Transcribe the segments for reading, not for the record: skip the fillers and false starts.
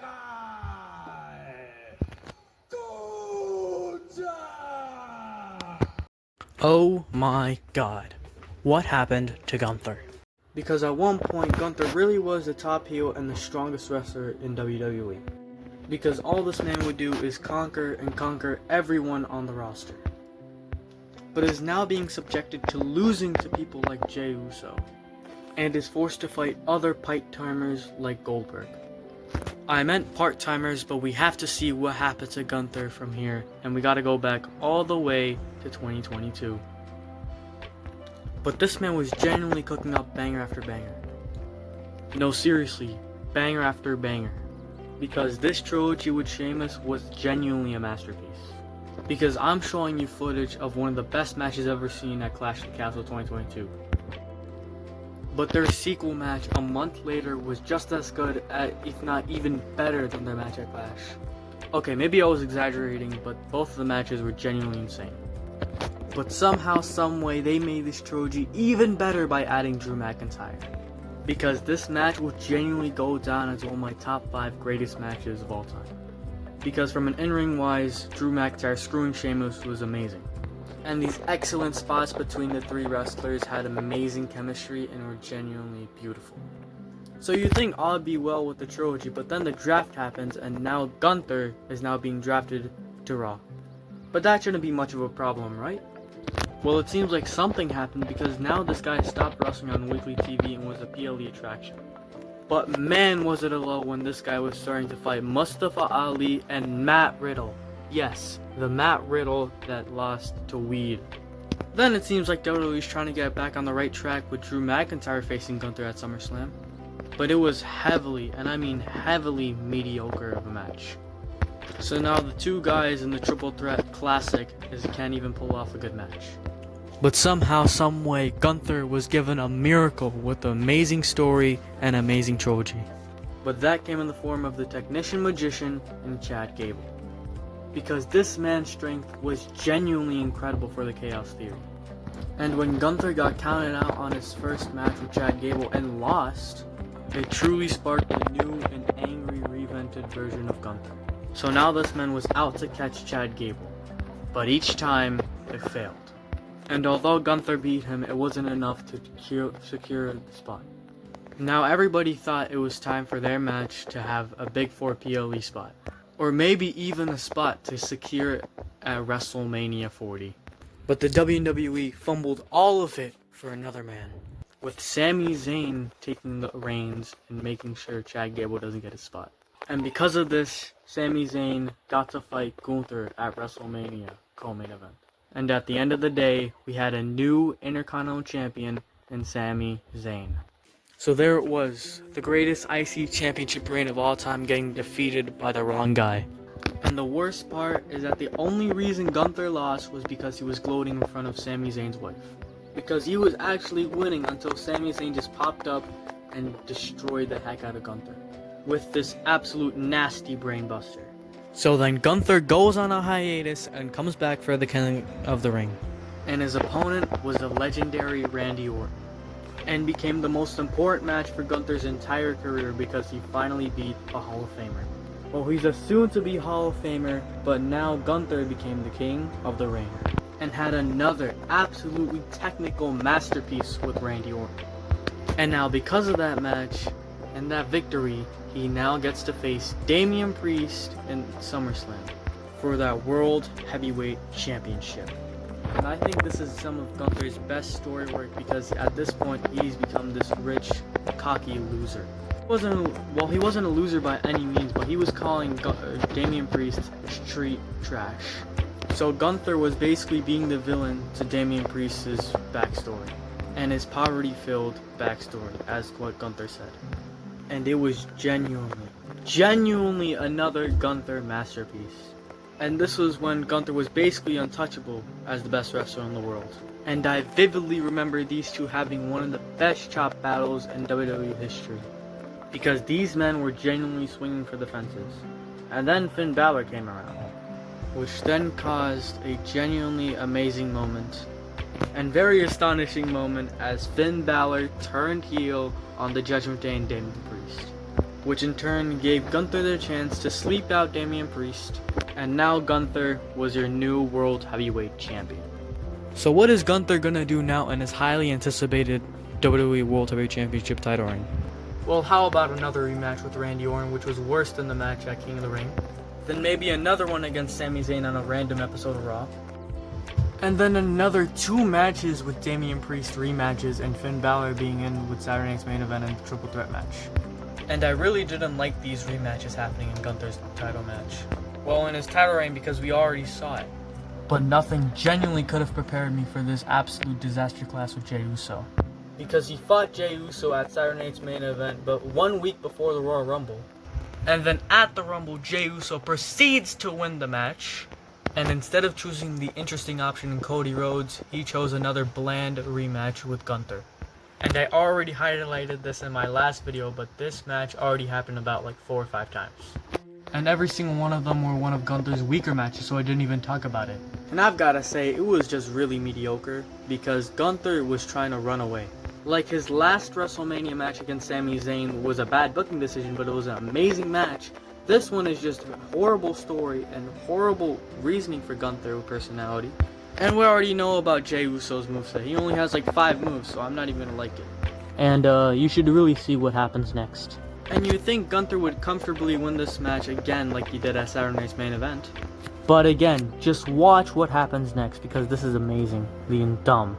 the guy, Gunther! Oh my god. What happened to Gunther? Because at one point, Gunther really was the top heel and the strongest wrestler in WWE. Because all this man would do is conquer everyone on the roster. But is now being subjected to losing to people like Jey Uso. And is forced to fight other part-timers like Goldberg. I meant part-timers, but we have to see what happened to Gunther from here, and we gotta go back all the way to 2022. But this man was genuinely cooking up banger after banger. No, seriously, banger after banger. Because this trilogy with Sheamus was genuinely a masterpiece. Because I'm showing you footage of one of the best matches ever seen at Clash of the Castle 2022. But their sequel match a month later was just as good, if not even better than their match at Clash. Okay, maybe I was exaggerating, but both of the matches were genuinely insane. But somehow, someway, they made this trilogy even better by adding Drew McIntyre. Because this match will genuinely go down as one of my top 5 greatest matches of all time. Because from an in-ring wise, Drew McIntyre screwing Sheamus was amazing. And these excellent spots between the three wrestlers had amazing chemistry and were genuinely beautiful. So you'd think all would be well with the trilogy, but then the draft happens and now Gunther is now being drafted to Raw. But that shouldn't be much of a problem, right? Well, it seems like something happened because now this guy stopped wrestling on weekly TV and was a PLE attraction. But man, was it a low when this guy was starting to fight Mustafa Ali and Matt Riddle. Yes, the Matt Riddle that lost to Weed. Then it seems like WWE is trying to get back on the right track with Drew McIntyre facing Gunther at SummerSlam. But it was heavily, and I mean heavily, mediocre of a match. So now the two guys in the Triple Threat Classic can't even pull off a good match. But somehow, someway, Gunther was given a miracle with an amazing story and amazing trilogy. But that came in the form of the Technician Magician and Chad Gable. Because this man's strength was genuinely incredible for the Chaos Theory. And when Gunther got counted out on his first match with Chad Gable and lost, it truly sparked a new and angry reinvented version of Gunther. So now this man was out to catch Chad Gable, but each time it failed. And although Gunther beat him, it wasn't enough to secure the spot. Now everybody thought it was time for their match to have a Big 4 PLE spot. Or maybe even a spot to secure it at WrestleMania 40. But the WWE fumbled all of it for another man. With Sami Zayn taking the reins and making sure Chad Gable doesn't get a spot. And because of this, Sami Zayn got to fight Gunther at WrestleMania co-main event. And at the end of the day, we had a new Intercontinental Champion in Sami Zayn. So there it was, the greatest IC Championship reign of all time getting defeated by the wrong guy. And the worst part is that the only reason Gunther lost was because he was gloating in front of Sami Zayn's wife. Because he was actually winning until Sami Zayn just popped up and destroyed the heck out of Gunther. With this absolute nasty brainbuster. So then Gunther goes on a hiatus and comes back for the King of the Ring. And his opponent was the legendary Randy Orton. And became the most important match for Gunther's entire career because he finally beat a Hall of Famer. Well, he's a soon-to-be Hall of Famer, but now Gunther became the King of the Ring. And had another absolutely technical masterpiece with Randy Orton. And now because of that match and that victory, he now gets to face Damian Priest in SummerSlam for that World Heavyweight Championship. And I think this is some of Gunther's best story work because at this point he's become this rich, cocky loser. He wasn't a loser by any means, but he was calling Damian Priest street trash. So Gunther was basically being the villain to Damian Priest's backstory. And his poverty-filled backstory, as what Gunther said. And it was genuinely another Gunther masterpiece. And this was when Gunther was basically untouchable as the best wrestler in the world. And I vividly remember these two having one of the best chop battles in WWE history. Because these men were genuinely swinging for the fences. And then Finn Balor came around, which then caused a genuinely amazing moment. And very astonishing moment as Finn Balor turned heel on the Judgment Day and Damian Priest. which in turn gave Gunther the chance to sleep out Damian Priest, and now Gunther was your new World Heavyweight Champion. So what is Gunther gonna do now in his highly anticipated WWE World Heavyweight Championship title reign? Well, how about another rematch with Randy Orton, which was worse than the match at King of the Ring? Then maybe another one against Sami Zayn on a random episode of Raw. And then another 2 matches with Damian Priest rematches and Finn Balor being in with Saturday Night's Main Event and the Triple Threat match. And I really didn't like these rematches happening in Gunther's title match. Well, in his title reign because we already saw it. But nothing genuinely could have prepared me for this absolute disaster clash with Jey Uso. Because he fought Jey Uso at Saturday Night's Main Event but 1 week before the Royal Rumble. And then at the Rumble, Jey Uso proceeds to win the match. And instead of choosing the interesting option in Cody Rhodes, he chose another bland rematch with Gunther. And I already highlighted this in my last video, but this match already happened about like 4 or 5 times. And every single one of them were one of Gunther's weaker matches, so I didn't even talk about it. And I've gotta say, it was just really mediocre, because Gunther was trying to run away. Like his last WrestleMania match against Sami Zayn was a bad booking decision, but it was an amazing match. This one is just a horrible story and horrible reasoning for Gunther with personality. And we already know about Jey Uso's moveset. He only has like 5 moves, so I'm not even gonna like it. And you should really see what happens next. And you'd think Gunther would comfortably win this match again like he did at Saturday Night's Main Event. But again, just watch what happens next because this is amazing. Being dumb.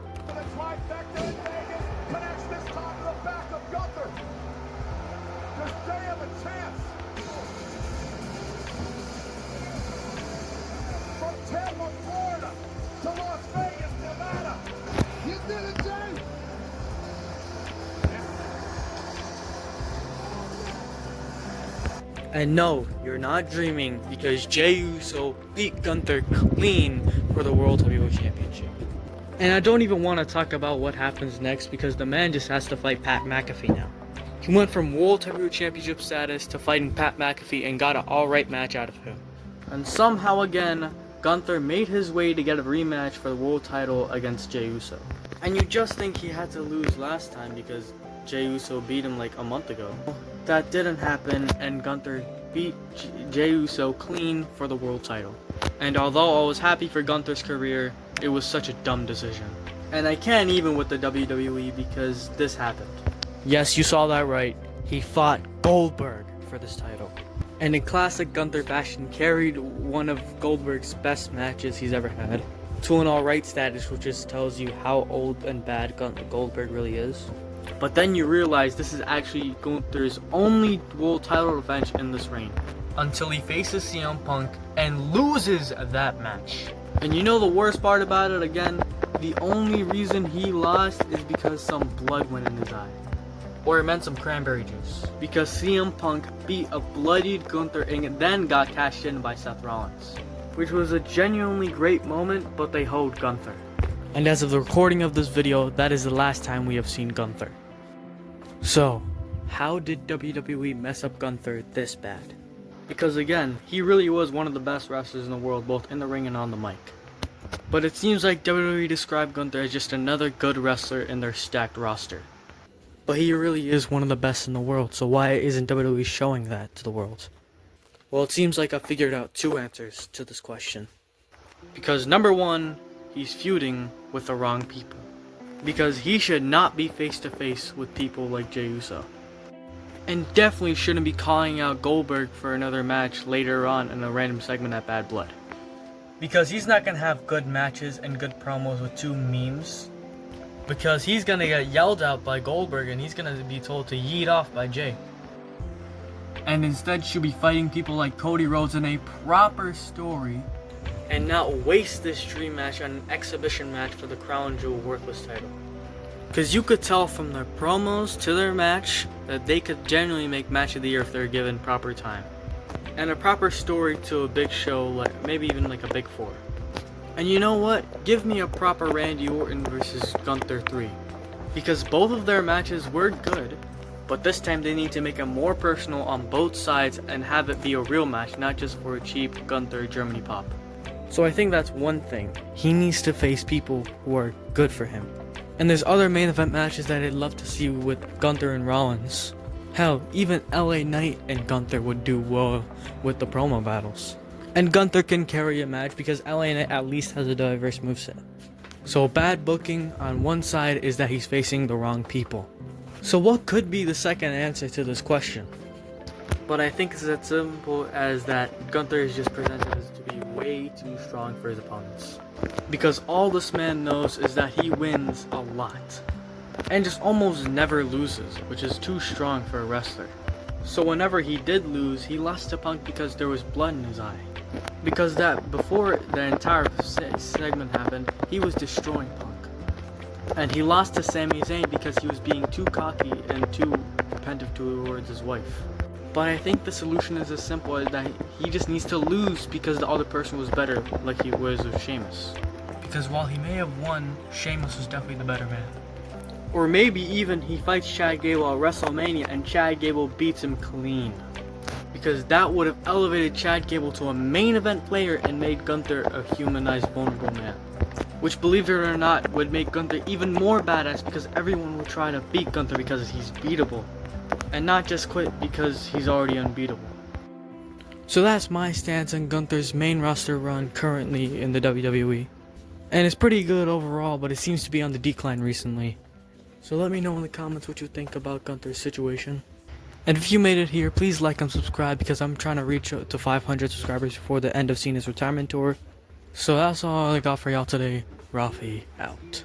And no, you're not dreaming because Jey Uso beat Gunther clean for the World Heavyweight Championship. And I don't even want to talk about what happens next because the man just has to fight Pat McAfee now. He went from World Heavyweight Championship status to fighting Pat McAfee and got an alright match out of him. And somehow again, Gunther made his way to get a rematch for the world title against Jey Uso. And you just think he had to lose last time because Jey Uso beat him like a month ago. That didn't happen, and Gunther beat Jey Uso clean for the world title. And although I was happy for Gunther's career, it was such a dumb decision. And I can't even with the WWE because this happened. Yes, you saw that right. He fought Goldberg for this title. And in classic Gunther fashion, carried one of Goldberg's best matches he's ever had to an alright status, which just tells you how old and bad Goldberg really is. But then you realize this is actually Gunther's only world title defense in this reign. Until he faces CM Punk and loses that match. And you know the worst part about it again? The only reason he lost is because some blood went in his eye. Or it meant some cranberry juice. Because CM Punk beat a bloodied Gunther and then got cashed in by Seth Rollins. Which was a genuinely great moment, but they hoed Gunther. And as of the recording of this video, that is the last time we have seen Gunther. So, how did WWE mess up Gunther this bad? Because again, he really was one of the best wrestlers in the world, both in the ring and on the mic. But it seems like WWE described Gunther as just another good wrestler in their stacked roster. But he really is one of the best in the world, so why isn't WWE showing that to the world? Well, it seems like I figured out 2 answers to this question. Because number 1, he's feuding with the wrong people. Because he should not be face to face with people like Jey Uso. And definitely shouldn't be calling out Goldberg for another match later on in a random segment at Bad Blood. Because he's not going to have good matches and good promos with 2 memes. Because he's going to get yelled out by Goldberg and he's going to be told to yeet off by Jey. And instead should be fighting people like Cody Rhodes in a proper story. And not waste this dream match on an exhibition match for the Crown Jewel Worthless title. Because you could tell from their promos to their match that they could genuinely make match of the year if they're given proper time. And a proper story to a big show, like maybe even like a Big 4. And you know what? Give me a proper Randy Orton versus Gunther 3. Because both of their matches were good, but this time they need to make it more personal on both sides and have it be a real match, not just for a cheap Gunther Germany pop. So I think that's one thing. He needs to face people who are good for him. And there's other main event matches that I'd love to see with Gunther and Rollins. Hell, even LA Knight and Gunther would do well with the promo battles. And Gunther can carry a match because LA Knight at least has a diverse moveset. So bad booking on one side is that he's facing the wrong people. So what could be the second answer to this question? But I think it's as simple as that Gunther is just presented as to be way too strong for his opponents. Because all this man knows is that he wins a lot. And just almost never loses, which is too strong for a wrestler. So whenever he did lose, he lost to Punk because there was blood in his eye. Because that before the entire segment happened, he was destroying Punk. And he lost to Sami Zayn because he was being too cocky and too repentant towards his wife. But I think the solution is as simple as that he just needs to lose because the other person was better, like he was with Sheamus. Because while he may have won, Sheamus was definitely the better man. Or maybe even he fights Chad Gable at WrestleMania and Chad Gable beats him clean. Because that would have elevated Chad Gable to a main event player and made Gunther a humanized, vulnerable man. Which, believe it or not, would make Gunther even more badass because everyone would try to beat Gunther because he's beatable. And not just quit because he's already unbeatable. So that's my stance on Gunther's main roster run currently in the WWE. And it's pretty good overall, but it seems to be on the decline recently. So let me know in the comments what you think about Gunther's situation. And if you made it here, please like and subscribe because I'm trying to reach out to 500 subscribers before the end of Cena's retirement tour. So that's all I got for y'all today. Rafi out.